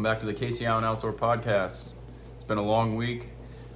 back to the Kacee Outdoor Podcast. It's been a long week.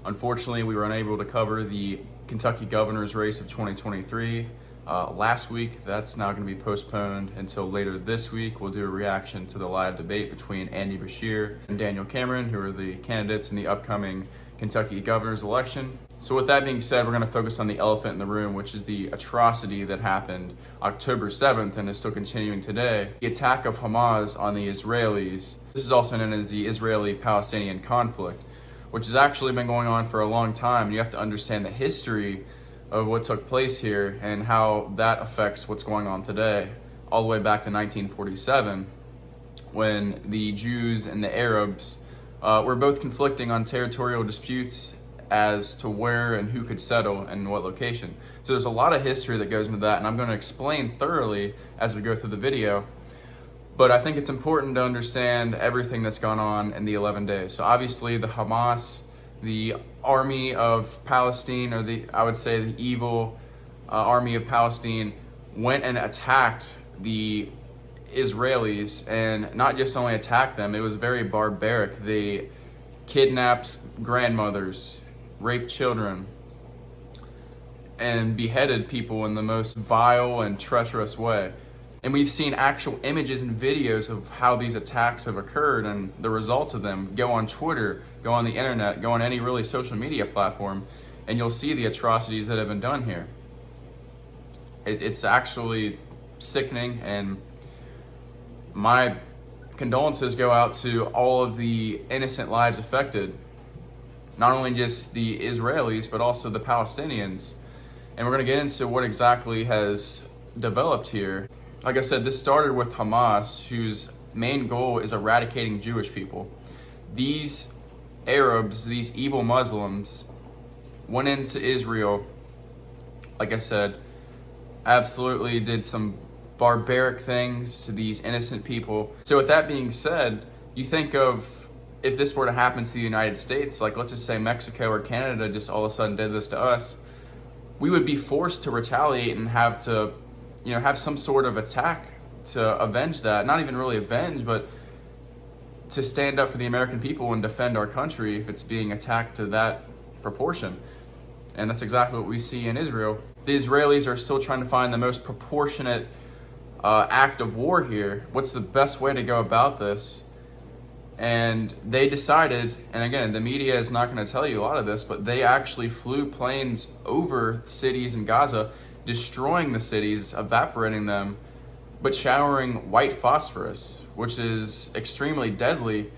Unfortunately, we were unable to cover the Kentucky governor's race of 2023 last week. That's now going to be postponed until later this week. We'll do a reaction to the live debate between Andy Beshear and Daniel Cameron, who are the candidates in the upcoming Kentucky governor's election. So with that being said, we're going to focus on the elephant in the room, which is the atrocity that happened October 7th and is still continuing today. The attack of Hamas on the Israelis. This is also known as the Israeli-Palestinian conflict, which has actually been going on for a long time. You have to understand the history of what took place here and how that affects what's going on today, all the way back to 1947, when the Jews and the Arabs were both conflicting on territorial disputes as to where and who could settle and what location. So there's a lot of history that goes into that, and I'm going to explain thoroughly as we go through the video. But I think it's important to understand everything that's gone on in the 11 days. So obviously the Hamas, the army of Palestine, or I would say the evil army of Palestine, went and attacked the Israelis, and not just only attacked them, it was very barbaric. They kidnapped grandmothers, raped children, and beheaded people in the most vile and treacherous way. And we've seen actual images and videos of how these attacks have occurred and the results of them. Go on Twitter, go on the internet, go on any really social media platform, and you'll see the atrocities that have been done here. It's actually sickening, and my condolences go out to all of the innocent lives affected. Not only just the Israelis, but also the Palestinians. And we're going to get into what exactly has developed here. Like I said, this started with Hamas, whose main goal is eradicating Jewish people. These Arabs, these evil Muslims, went into Israel, like I said, absolutely did some barbaric things to these innocent people. So with that being said, you think of if this were to happen to the United States, like let's just say Mexico or Canada just all of a sudden did this to us, we would be forced to retaliate and have to, have some sort of attack to avenge that. Not even really avenge, but to stand up for the American people and defend our country if it's being attacked to that proportion. And that's exactly what we see in Israel. The Israelis are still trying to find the most proportionate act of war here. What's the best way to go about this? And they decided, and again, the media is not going to tell you a lot of this, but they actually flew planes over cities in Gaza, destroying the cities, evaporating them, but showering white phosphorus, which is extremely deadly.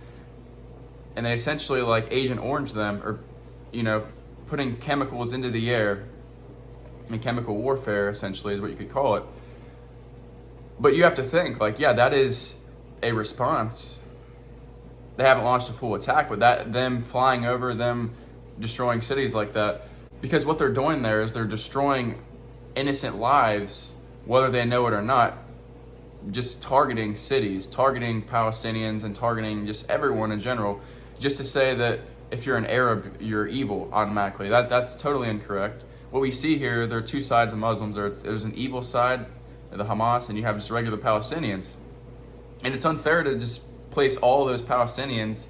And they essentially like Agent Orange them, or, putting chemicals into the air. I mean, chemical warfare, essentially, is what you could call it. But you have to think, that is a response. They haven't launched a full attack, but them flying over, them destroying cities like that, because what they're doing there is they're destroying innocent lives, whether they know it or not, just targeting cities, targeting Palestinians, and targeting just everyone in general, just to say that if you're an Arab, you're evil automatically. That's totally incorrect. What we see here, there are two sides of Muslims. There's an evil side, the Hamas, and you have just regular Palestinians. And it's unfair to just place all those Palestinians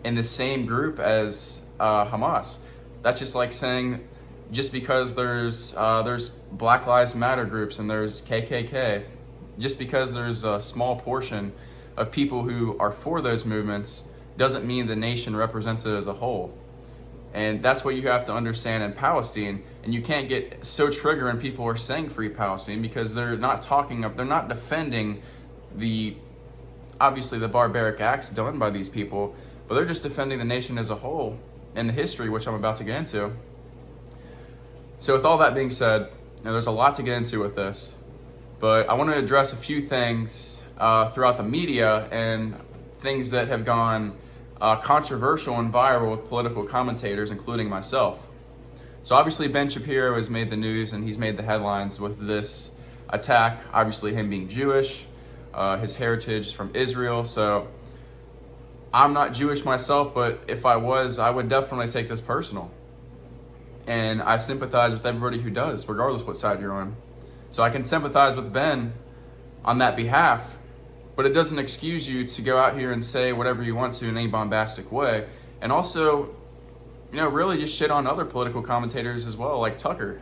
in the same group as Hamas. That's just like saying, just because there's Black Lives Matter groups and there's KKK, just because there's a small portion of people who are for those movements doesn't mean the nation represents it as a whole. And that's what you have to understand in Palestine. And you can't get so triggered when people are saying free Palestine, because they're not defending obviously the barbaric acts done by these people, but they're just defending the nation as a whole and the history, which I'm about to get into. So with all that being said, there's a lot to get into with this, but I want to address a few things throughout the media and things that have gone controversial and viral with political commentators, including myself. So obviously Ben Shapiro has made the news and he's made the headlines with this attack, obviously him being Jewish, his heritage from Israel. So I'm not Jewish myself, but if I was, I would definitely take this personal. And I sympathize with everybody who does, regardless what side you're on. So I can sympathize with Ben on that behalf, but it doesn't excuse you to go out here and say whatever you want to in any bombastic way. And also, really just shit on other political commentators as well, like Tucker.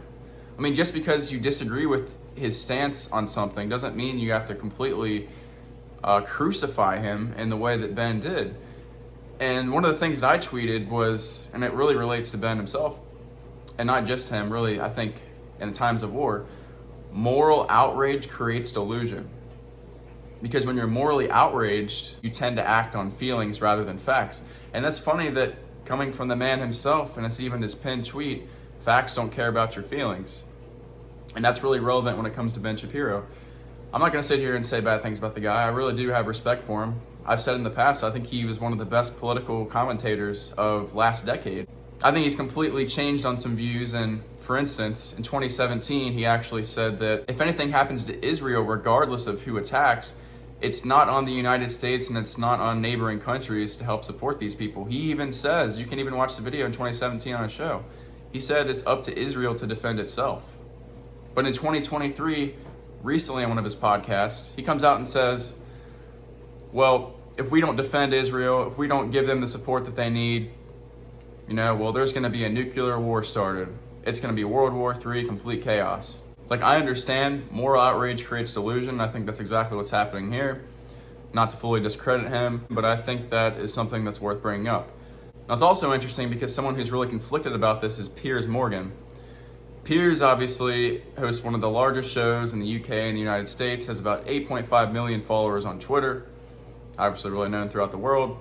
I mean, just because you disagree with his stance on something doesn't mean you have to completely crucify him in the way that Ben did. And one of the things that I tweeted was, and it really relates to Ben himself, and not just him, really, I think in times of war, moral outrage creates delusion. Because when you're morally outraged, you tend to act on feelings rather than facts. And that's funny that coming from the man himself, and it's even his pinned tweet, facts don't care about your feelings. And that's really relevant when it comes to Ben Shapiro. I'm not going to sit here and say bad things about the guy. I really do have respect for him. I've said in the past, I think he was one of the best political commentators of last decade. I think he's completely changed on some views, and for instance, in 2017, he actually said that if anything happens to Israel, regardless of who attacks, it's not on the United States and it's not on neighboring countries to help support these people. He even says, you can even watch the video in 2017 on a show, he said it's up to Israel to defend itself. But in 2023, recently on one of his podcasts, he comes out and says, well, if we don't defend Israel, if we don't give them the support that they need, there's going to be a nuclear war started. It's going to be World War III, complete chaos. Like, I understand moral outrage creates delusion. I think that's exactly what's happening here. Not to fully discredit him, but I think that is something that's worth bringing up. Now, it's also interesting because someone who's really conflicted about this is Piers Morgan. Piers obviously hosts one of the largest shows in the UK and the United States, has about 8.5 million followers on Twitter, obviously really known throughout the world.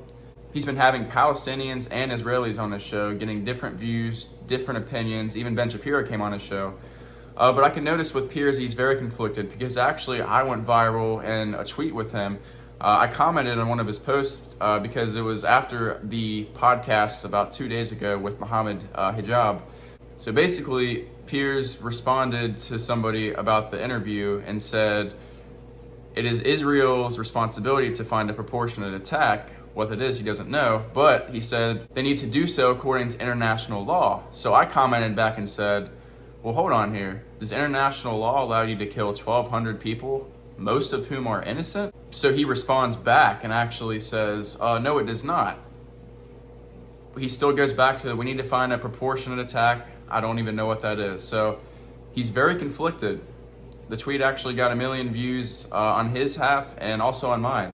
He's been having Palestinians and Israelis on his show, getting different views, different opinions. Even Ben Shapiro came on his show. But I can notice with Piers, he's very conflicted because actually I went viral in a tweet with him. I commented on one of his posts because it was after the podcast about 2 days ago with Mohammed Hijab. So basically, Piers responded to somebody about the interview and said, it is Israel's responsibility to find a proportionate attack. What it is, he doesn't know, but he said they need to do so according to international law. So I commented back and said, well, hold on here. Does international law allow you to kill 1,200 people, most of whom are innocent? So he responds back and actually says, no, it does not. He still goes back to, we need to find a proportionate attack. I don't even know what that is. So he's very conflicted. The tweet actually got 1 million views on his half and also on mine.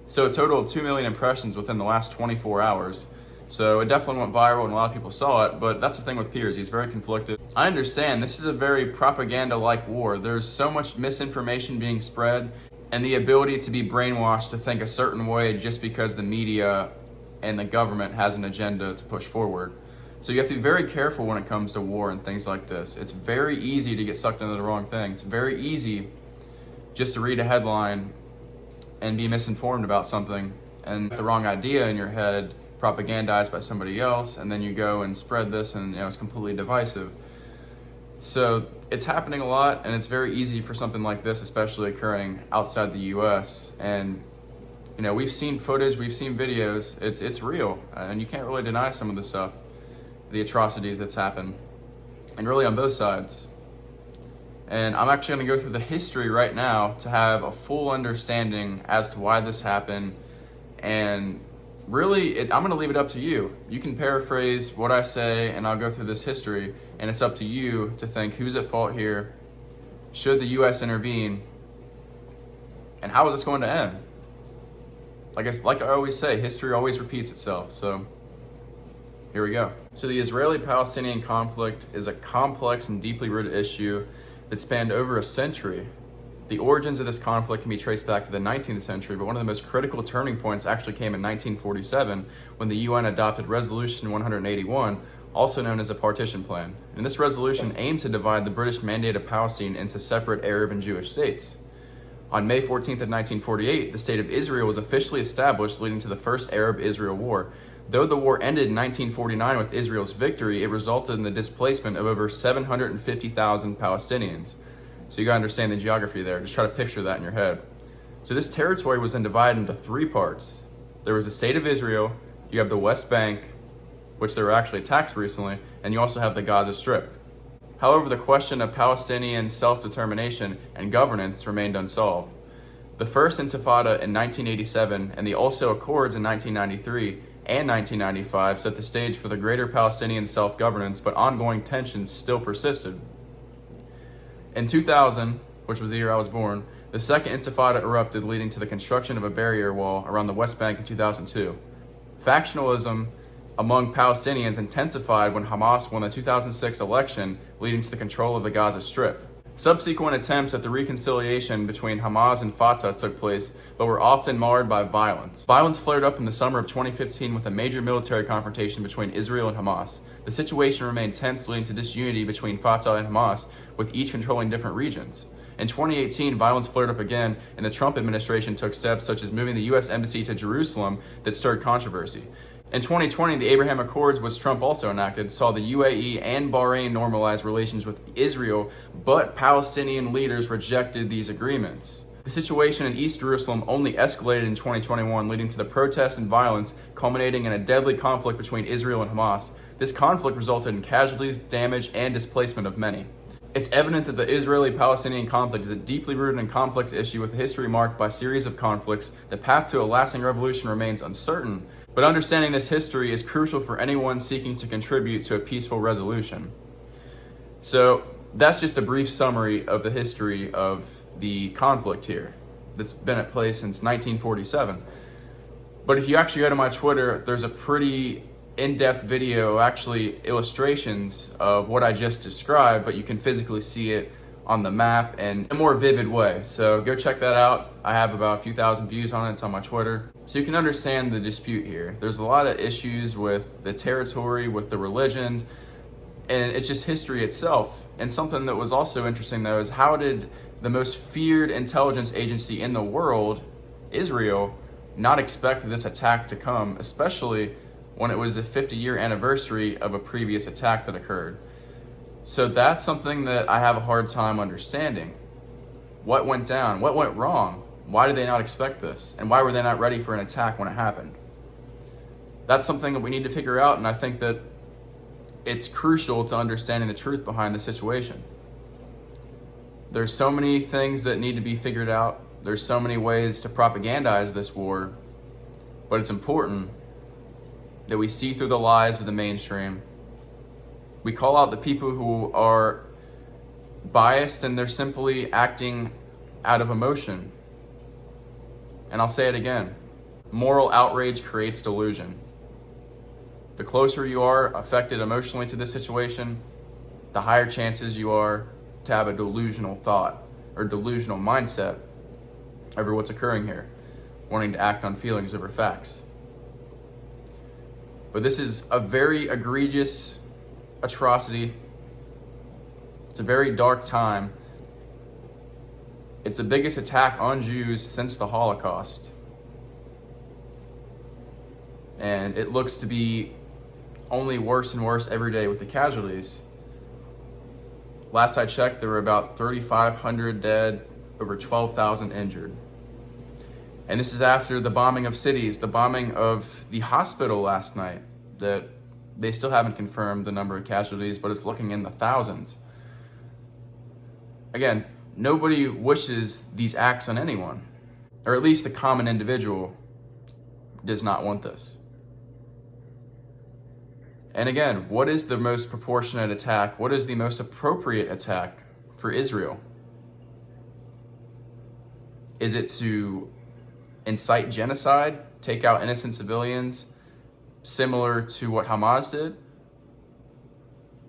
So a total of 2 million impressions within the last 24 hours. So it definitely went viral and a lot of people saw it, but that's the thing with Piers, he's very conflicted. I understand this is a very propaganda-like war. There's so much misinformation being spread and the ability to be brainwashed to think a certain way just because the media and the government has an agenda to push forward. So you have to be very careful when it comes to war and things like this. It's very easy to get sucked into the wrong thing. It's very easy just to read a headline and be misinformed about something and the wrong idea in your head propagandized by somebody else, and then you go and spread this and it's completely divisive. So it's happening a lot, and it's very easy for something like this, especially occurring outside the US. And we've seen footage, we've seen videos, it's real, and you can't really deny some of the stuff, the atrocities that's happened, and really on both sides. And I'm actually going to go through the history right now to have a full understanding as to why this happened. And really, I'm going to leave it up to you. You can paraphrase what I say, and I'll go through this history. And it's up to you to think, who's at fault here? Should the U.S. intervene? And how is this going to end? Like I always say, history always repeats itself. So here we go. So the Israeli-Palestinian conflict is a complex and deeply rooted issue that spanned over a century. The origins of this conflict can be traced back to the 19th century, but one of the most critical turning points actually came in 1947 when the UN adopted Resolution 181, also known as a partition plan. And this resolution aimed to divide the British Mandate of Palestine into separate Arab and Jewish states. On May 14th of 1948, the State of Israel was officially established, leading to the First Arab-Israel War. Though the war ended in 1949 with Israel's victory, it resulted in the displacement of over 750,000 Palestinians. So you gotta understand the geography there. Just try to picture that in your head. So this territory was then divided into 3 parts. There was the State of Israel, you have the West Bank, which there were actually attacks recently, and you also have the Gaza Strip. However, the question of Palestinian self-determination and governance remained unsolved. The First Intifada in 1987 and the Oslo Accords in 1993 and 1995 set the stage for the greater Palestinian self-governance, but ongoing tensions still persisted. In 2000, which was the year I was born, the Second Intifada erupted, leading to the construction of a barrier wall around the West Bank in 2002. Factionalism among Palestinians intensified when Hamas won the 2006 election, leading to the control of the Gaza Strip. Subsequent attempts at the reconciliation between Hamas and Fatah took place, but were often marred by violence. Violence flared up in the summer of 2015 with a major military confrontation between Israel and Hamas. The situation remained tense, leading to disunity between Fatah and Hamas, with each controlling different regions. In 2018, violence flared up again, and the Trump administration took steps such as moving the U.S. Embassy to Jerusalem that stirred controversy. In 2020, the Abraham Accords, which Trump also enacted, saw the UAE and Bahrain normalize relations with Israel, but Palestinian leaders rejected these agreements. The situation in East Jerusalem only escalated in 2021, leading to the protests and violence, culminating in a deadly conflict between Israel and Hamas. This conflict resulted in casualties, damage, and displacement of many. It's evident that the Israeli-Palestinian conflict is a deeply rooted and complex issue with a history marked by a series of conflicts. The path to a lasting revolution remains uncertain, but understanding this history is crucial for anyone seeking to contribute to a peaceful resolution. So that's just a brief summary of the history of the conflict here that's been at play since 1947. But if you actually go to my Twitter, there's a pretty in-depth video, actually illustrations of what I just described, but you can physically see it on the map in a more vivid way. So go check that out. I have about a few thousand views on it. It's on my Twitter. So you can understand the dispute here. There's a lot of issues with the territory, with the religions, and it's just history itself. And something that was also interesting, though, is how did the most feared intelligence agency in the world, Israel, not expect this attack to come, especially when it was the 50-year anniversary of a previous attack that occurred. So that's something that I have a hard time understanding. What went down? What went wrong? Why did they not expect this? And why were they not ready for an attack when it happened? That's something that we need to figure out, and I think that it's crucial to understanding the truth behind the situation. There's so many things that need to be figured out. There's so many ways to propagandize this war, but it's important that we see through the lies of the mainstream. We call out the people who are biased and they're simply acting out of emotion. And I'll say it again, moral outrage creates delusion. The closer you are affected emotionally to this situation, the higher chances you are to have a delusional thought or delusional mindset over what's occurring here, wanting to act on feelings over facts. But this is a very egregious atrocity. It's a very dark time. It's the biggest attack on Jews since the Holocaust. And it looks to be only worse and worse every day with the casualties. Last I checked, there were about 3,500 dead, over 12,000 injured. And this is after the bombing of cities, the bombing of the hospital last night, that they still haven't confirmed the number of casualties, but it's looking in the thousands. Again, nobody wishes these acts on anyone, or at least the common individual does not want this. And again, what is the most proportionate attack? What is the most appropriate attack for Israel? Is it to incite genocide, take out innocent civilians, similar to what Hamas did?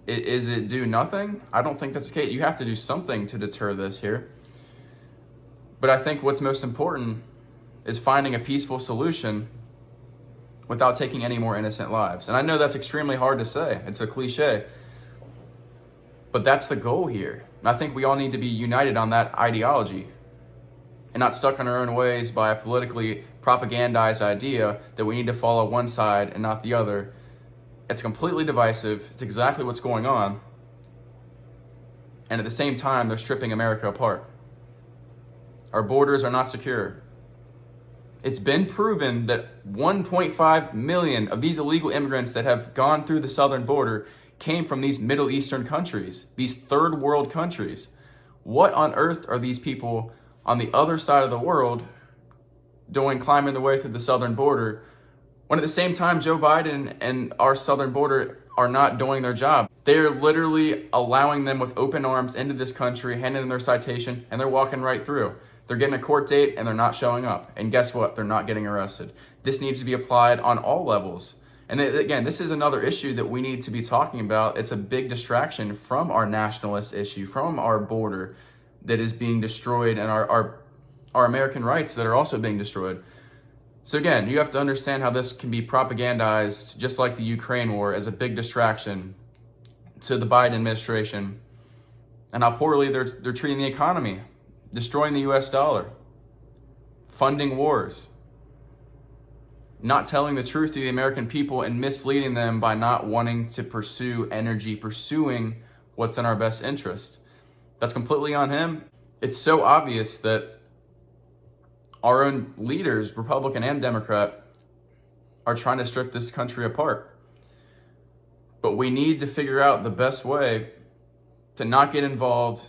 Is it do nothing? I don't think that's the case. You have to do something to deter this here. But I think what's most important is finding a peaceful solution without taking any more innocent lives. And I know that's extremely hard to say. It's a cliche. But that's the goal here. And I think we all need to be united on that ideology and not stuck in our own ways by a politically propagandized idea that we need to follow one side and not the other. It's completely divisive. It's exactly what's going on. And at the same time, they're stripping America apart. Our borders are not secure. It's been proven that 1.5 million of these illegal immigrants that have gone through the southern border came from these Middle Eastern countries, these third world countries. What on earth are these people on the other side of the world doing, climbing the way through the southern border, when at the same time Joe Biden and our southern border are not doing their job? They're literally allowing them with open arms into this country, handing them their citation, and they're walking right through. They're getting a court date and they're not showing up. And guess what? They're not getting arrested. This needs to be applied on all levels. And again, this is another issue that we need to be talking about. It's a big distraction from our nationalist issue, from our border that is being destroyed, and our American rights that are also being destroyed. So again, you have to understand how this can be propagandized, just like the Ukraine war, as a big distraction to the Biden administration, and how poorly they're treating the economy, destroying the US dollar, funding wars, not telling the truth to the American people, and misleading them by not wanting to pursue energy, pursuing what's in our best interest. That's completely on him. It's so obvious that our own leaders, Republican and Democrat, are trying to strip this country apart. But we need to figure out the best way to not get involved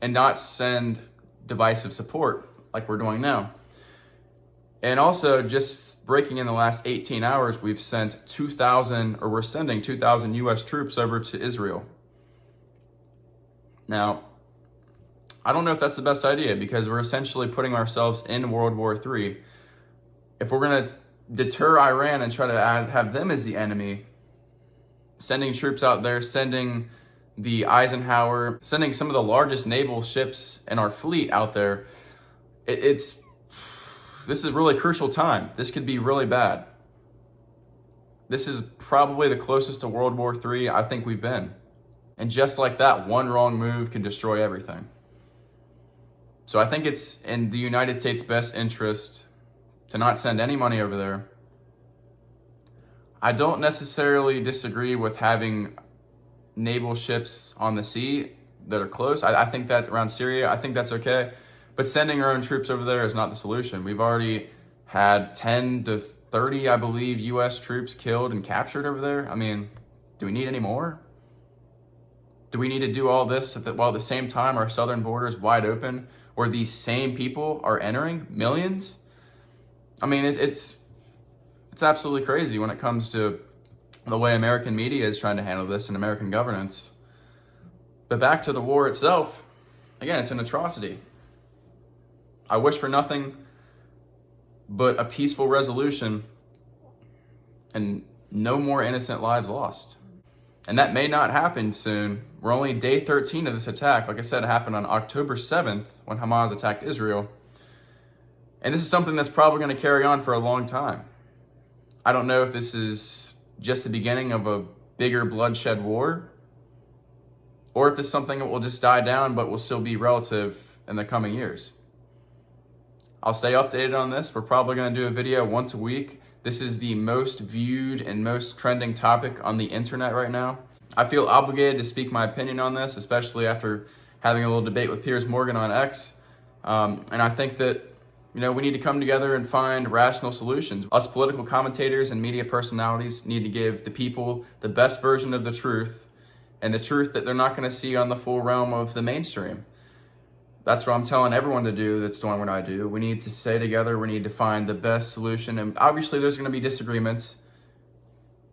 and not send divisive support like we're doing now. And also, just breaking in the last 18 hours, we're sending 2,000 U.S. troops over to Israel. Now, I don't know if that's the best idea, because we're essentially putting ourselves in World War III. If we're going to deter Iran and try to have them as the enemy, sending troops out there, sending the Eisenhower, sending some of the largest naval ships in our fleet out there, this is a really crucial time. This could be really bad. This is probably the closest to World War III I think we've been. And just like that, one wrong move can destroy everything. So I think it's in the United States' best interest to not send any money over there. I don't necessarily disagree with having naval ships on the sea that are close. I think that around Syria, I think that's okay. But sending our own troops over there is not the solution. We've already had 10 to 30, I believe, U.S. troops killed and captured over there. I mean, do we need any more? Do we need to do all this while at the same time our southern border is wide open, where these same people are entering, millions? I mean, it's absolutely crazy when it comes to the way American media is trying to handle this and American governance. But back to the war itself, again, it's an atrocity. I wish for nothing but a peaceful resolution and no more innocent lives lost. And that may not happen soon. We're only day 13 of this attack. Like I said, it happened on October 7th when Hamas attacked Israel. And this is something that's probably going to carry on for a long time. I don't know if this is just the beginning of a bigger bloodshed war, or if it's something that will just die down but will still be relative in the coming years. I'll stay updated on this. We're probably going to do a video once a week. This is the most viewed and most trending topic on the internet right now. I feel obligated to speak my opinion on this, especially after having a little debate with Piers Morgan on X. And I think that, we need to come together and find rational solutions. Us political commentators and media personalities need to give the people the best version of the truth, and the truth that they're not going to see on the full realm of the mainstream. That's what I'm telling everyone to do that's doing what I do. We need to stay together. We need to find the best solution. And obviously there's going to be disagreements.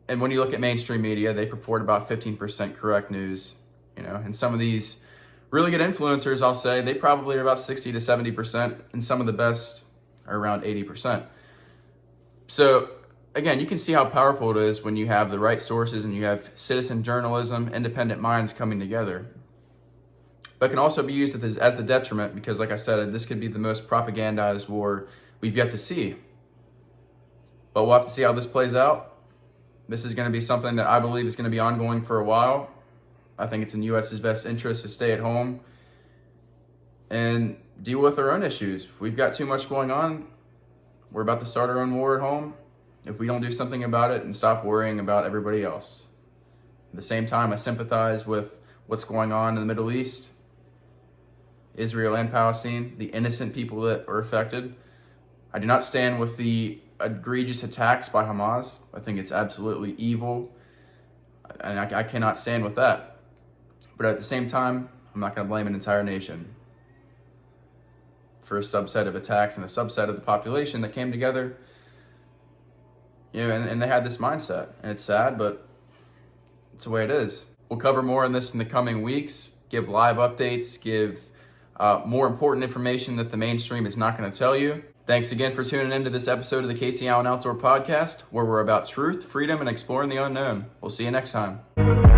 And when you look at mainstream media, they purport about 15% correct news. And some of these really good influencers, I'll say, they probably are about 60 to 70%. And some of the best are around 80%. So again, you can see how powerful it is when you have the right sources and you have citizen journalism, independent minds coming together. But it can also be used as the detriment, because like I said, this could be the most propagandized war we've yet to see. But we'll have to see how this plays out. This is going to be something that I believe is going to be ongoing for a while. I think it's in the U.S.'s best interest to stay at home and deal with our own issues. We've got too much going on. We're about to start our own war at home if we don't do something about it and stop worrying about everybody else. At the same time, I sympathize with what's going on in the Middle East, Israel and Palestine, the innocent people that are affected. I do not stand with the egregious attacks by Hamas. I think it's absolutely evil. And I cannot stand with that. But at the same time, I'm not going to blame an entire nation for a subset of attacks and a subset of the population that came together, and they had this mindset. And it's sad, but it's the way it is. We'll cover more on this in the coming weeks, give live updates, give more important information that the mainstream is not going to tell you. Thanks again for tuning into this episode of the Kacee Outdoor Podcast, where we're about truth, freedom, and exploring the unknown. We'll see you next time.